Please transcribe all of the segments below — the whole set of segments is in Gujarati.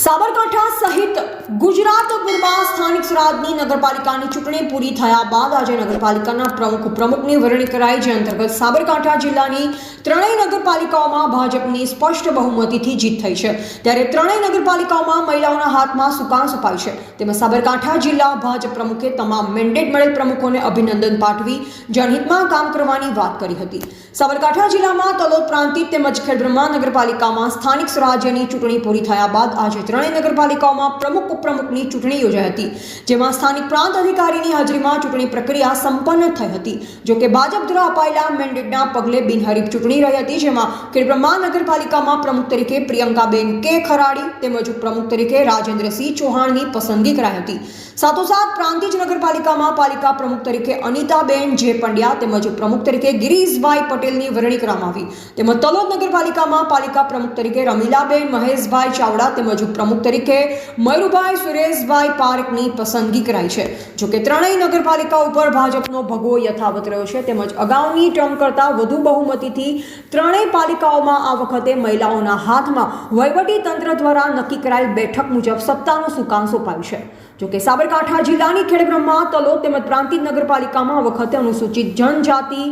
સાબરકાંઠા સહિત ગુજરાતભરમાં સ્થાનિક સ્વરાજની નગરપાલિકાની ચૂંટણી પૂરી થયા બાદ આજે નગરપાલિકાના પ્રમુખની વરણી કરાઈ, જે અંતર્ગત સાબરકાંઠા જિલ્લાની ત્રણેય નગરપાલિકાઓમાં ભાજપની સ્પષ્ટ બહુમતીથી જીત થઈ છે। ત્યારે ત્રણેય નગરપાલિકાઓમાં મહિલાઓના હાથમાં સુકાન સોંપાય છે। તેમાં સાબરકાંઠા જિલ્લા ભાજપ પ્રમુખે તમામ મેન્ડેટ મળેલ પ્રમુખોને અભિનંદન પાઠવી જનહિતમાં કામ કરવાની વાત કરી હતી। સાબરકાંઠા જિલ્લામાં તલોદ પ્રાંતિજ તેમજ ખેડબ્રહ્મા નગરપાલિકામાં સ્થાનિક સ્વરાજ્યની ચૂંટણી પૂરી થયા બાદ આજે ત્રણેય નગરપાલિકાઓમાં પ્રમુખ ઉપપ્રમુખની ચૂંટણી યોજાઈ હતી, જેમાં સ્થાનિક પ્રાંત અધિકારીની હાજરીમાં ચૂંટણી પ્રક્રિયા સંપન્ન થઈ હતી। જો કે ભાજપ દ્વારા અપાયેલા મેન્ડેટના પગલે બિનહરીફ ચૂંટણી રહી હતી, જેમાં ખેડબ્રહ્મા નગરપાલિકામાં પ્રમુખ તરીકે પ્રિયંકાબેન કે ખરાડી તેમજ ઉપપ્રમુખ તરીકે રાજેન્દ્રસિંહ ચૌહાણની પસંદગી કરાઈ હતી। સાથોસાથ પ્રાંતિજ નગરપાલિકામાં પાલિકા પ્રમુખ તરીકે અનિતાબેન જે પંડ્યા તેમજ ઉપપ્રમુખ તરીકે ગિરીશભાઈ પટેલની વરણી કરવામાં આવી। તેમજ તલોદ નગરપાલિકામાં પાલિકા પ્રમુખ તરીકે રમીલાબેન મહેશભાઈ ચાવડા તેમજ ઉપપ્રમુખ તરીકે મયુરભાઈ સુરેશભાઈ પારેખની પસંદગી કરાઈ છે। જો કે ત્રણેય નગરપાલિકા ઉપર ભાજપનો ભગવો યથાવત રહ્યો છે, તેમજ અગાઉની ટર્મ કરતાં વધુ બહુમતીથી ત્રણેય પાલિકાઓમાં આ વખતે મહિલાઓના હાથમાં વહીવટી તંત્ર દ્વારા નક્કી કરાયેલ બેઠક મુજબ સત્તાનું સુકાન સોંપાયું છે। જો કે સાબરકાંઠા જિલ્લાની ખેડબ્રહ્મા, તલોદ તેમજ પ્રાંતિજ નગરપાલિકામાં આ વખતે અનુસૂચિત જનજાતિ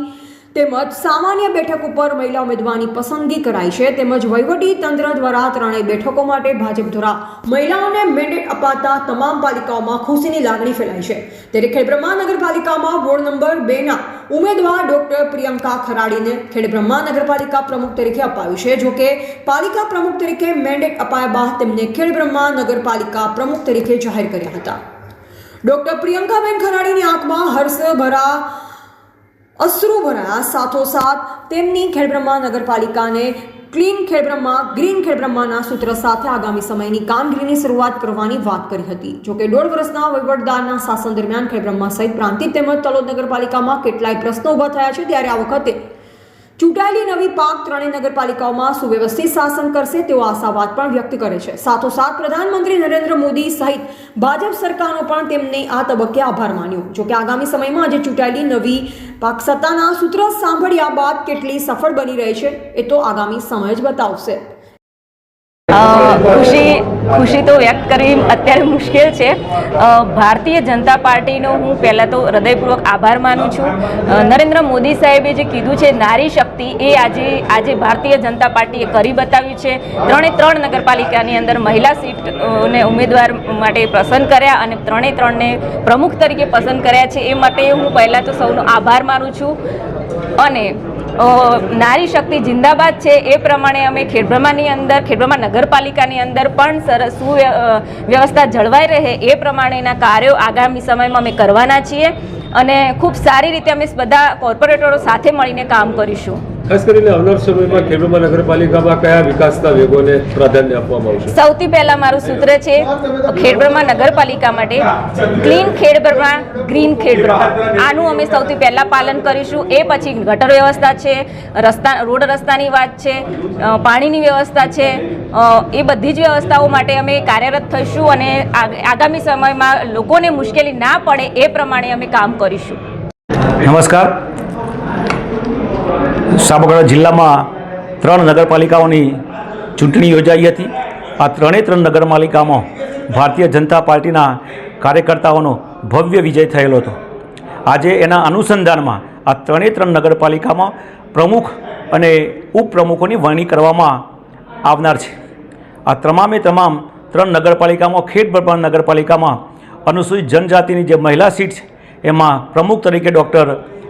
તેમજ સામાન્ય બેઠક ઉપર મહિલા ઉમેદવારની પસંદગી કરાઈ છે। તેમજ વહીવટી તંત્ર દ્વારા ત્રણેય બેઠકો માટે ભાજપ દ્વારા મહિલાઓને મેન્ડેટ અપાતા તમામ પાલિકાઓમાં ખુશીની લાગણી ફેલાઈ છે। ત્યારે ખેડબ્રહ્મા નગરપાલિકામાં વોર્ડ નંબર 2ના ઉમેદવાર ડોક્ટર પ્રિયંકા ખરાડીને ખેડબ્રહ્મા નગરપાલિકા પ્રમુખ તરીકે અપાયું છે। જો કે પાલિકા પ્રમુખ તરીકે મેન્ડેટ અપાયા બાદ તેમને ખેડબ્રહ્મા નગરપાલિકા પ્રમુખ તરીકે જાહેર કર્યા હતા। ડોક્ટર પ્રિયંકાબેન ખરાડીની આંખમાં હર્ષ ભરા અશ્રુ ભરાયા। સાથોસાથ તેમની ખેડબ્રહ્મા નગરપાલિકાને ક્લીન ખેડબ્રહ્મા ગ્રીન ખેડબ્રહ્માના સૂત્ર સાથે આગામી સમયની કામગીરીની શરૂઆત કરવાની વાત કરી હતી। જો કે 1.5 વર્ષના વહીવટદારના શાસન દરમિયાન ખેડબ્રહ્મા સહિત પ્રાંતિજ તેમજ તલોદ નગરપાલિકામાં કેટલાય પ્રશ્નો ઊભા થયા છે। ત્યારે આ વખતે ચૂંટાયેલી નવી પાંખ ત્રણેય નગરપાલિકાઓમાં સુવ્યવસ્થિત શાસન કરશે તેવો આશાવાદ પણ વ્યક્ત કરે છે। સાથોસાથ પ્રધાનમંત્રી નરેન્દ્ર મોદી સહિત ભાજપ સરકારનો પણ તેમને આ તબક્કે આભાર માન્યો। જો કે આગામી સમયમાં આજે ચૂંટાયેલી નવી પાંખ સત્તાના સૂત્ર સાંભળ્યા બાદ કેટલી સફળ બની રહી છે એ તો આગામી સમય જ બતાવશે। ખુશી તો વ્યક્ત કરવી અત્યારે મુશ્કેલ છે। ભારતીય જનતા પાર્ટીનો હું પહેલાં તો હૃદયપૂર્વક આભાર માનું છું। નરેન્દ્ર મોદી સાહેબે જે કીધું છે નારી શક્તિ, એ આજે ભારતીય જનતા પાર્ટીએ કરી બતાવ્યું છે। ત્રણે નગરપાલિકાની અંદર મહિલા સીટને ઉમેદવાર માટે પસંદ કર્યા અને ત્રણને પ્રમુખ તરીકે પસંદ કર્યા છે। એ માટે હું પહેલાં તો સૌનો આભાર માનું છું। અને નારી શક્તિ જિંદાબાદ છે એ પ્રમાણે અમે ખેડબ્રહ્મા નગરપાલિકાની અંદર પણ સરસ સુવ્યવસ્થા જળવાઈ રહે એ પ્રમાણેના કાર્યો આગામી સમયમાં અમે કરવાના છીએ અને ખૂબ સારી રીતે અમે બધા કોર્પોરેટરો સાથે મળીને કામ કરીશું। ખાસ કરીને આવનાર સમયમાં ખેડબ્રહ્મા નગરપાલિકામાં કયા વિકાસના વેગોને પ્રાધાન્ય આપવામાં આવશે? સૌથી પહેલા મારું સૂત્ર છે ખેડબ્રહ્મા નગરપાલિકા માટે ક્લીન ખેડબ્રહ્મા ગ્રીન ખેડબ્રહ્મા, આનું અમે સૌથી પહેલા પાલન કરીશું। એ પછી ગટર વ્યવસ્થા છે, રોડ રસ્તાની વાત છે, પાણીની વ્યવસ્થા છે, એ બધી જ વ્યવસ્થાઓ માટે અમે કાર્યરત થઈશું અને આગામી સમયમાં લોકોને મુશ્કેલી ના પડે એ પ્રમાણે અમે કામ કરીશું। નમસ્કાર। સાબરકાંઠા જિલ્લામાં 3 નગરપાલિકાઓની ચૂંટણી યોજાઈ હતી। આ ત્રણે નગરપાલિકામાં ભારતીય જનતા પાર્ટીના કાર્યકર્તાઓનો ભવ્ય વિજય થયેલો હતો। આજે એના અનુસંધાનમાં આ ત્રણે નગરપાલિકામાં પ્રમુખ અને ઉપપ્રમુખોની વરણી કરવામાં આવનાર છે। આ તમામ 3 નગરપાલિકામાં ખેડબ્રહ્મા નગરપાલિકામાં અનુસૂચિત જનજાતિની જે મહિલા સીટ છે એમાં પ્રમુખ તરીકે ડૉક્ટર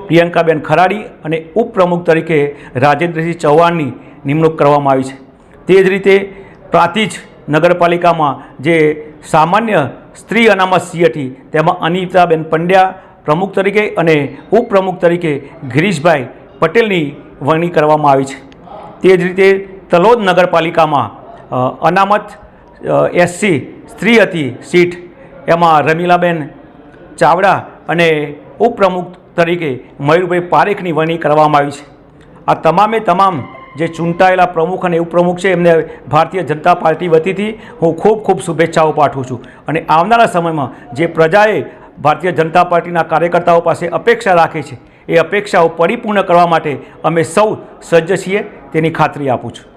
પ્રિયંકાબેન ખરાડી અને ઉપપ્રમુખ તરીકે રાજેન્દ્રસિંહ ચૌહાણની નિમણૂક કરવામાં આવી છે। તે જ રીતે પ્રાંતિજ નગરપાલિકામાં જે સામાન્ય સ્ત્રી અનામત સી હતી તેમાં અનિતાબેન પંડ્યા પ્રમુખ તરીકે અને ઉપપ્રમુખ તરીકે ગિરીશભાઈ પટેલની વરણી કરવામાં આવી છે। તે જ રીતે તલોદ નગરપાલિકામાં અનામત એસસી સ્ત્રી હતી સીટ, એમાં રમીલાબેન ચાવડા અને ઉપપ્રમુખ તરીકે મયુરભાઈ પારેખની વરણી કરવામાં આવી છે। આ તમામ જે ચૂંટાયેલા પ્રમુખ અને ઉપપ્રમુખ છે એમને ભારતીય જનતા પાર્ટી વતીથી હું ખૂબ શુભેચ્છાઓ પાઠવું છું અને આવનારા સમયમાં જે પ્રજાએ ભારતીય જનતા પાર્ટીના કાર્યકર્તાઓ પાસે અપેક્ષા રાખી છે એ અપેક્ષાઓ પરિપૂર્ણ કરવા માટે અમે સૌ સજ્જ છીએ તેની ખાતરી આપું છું।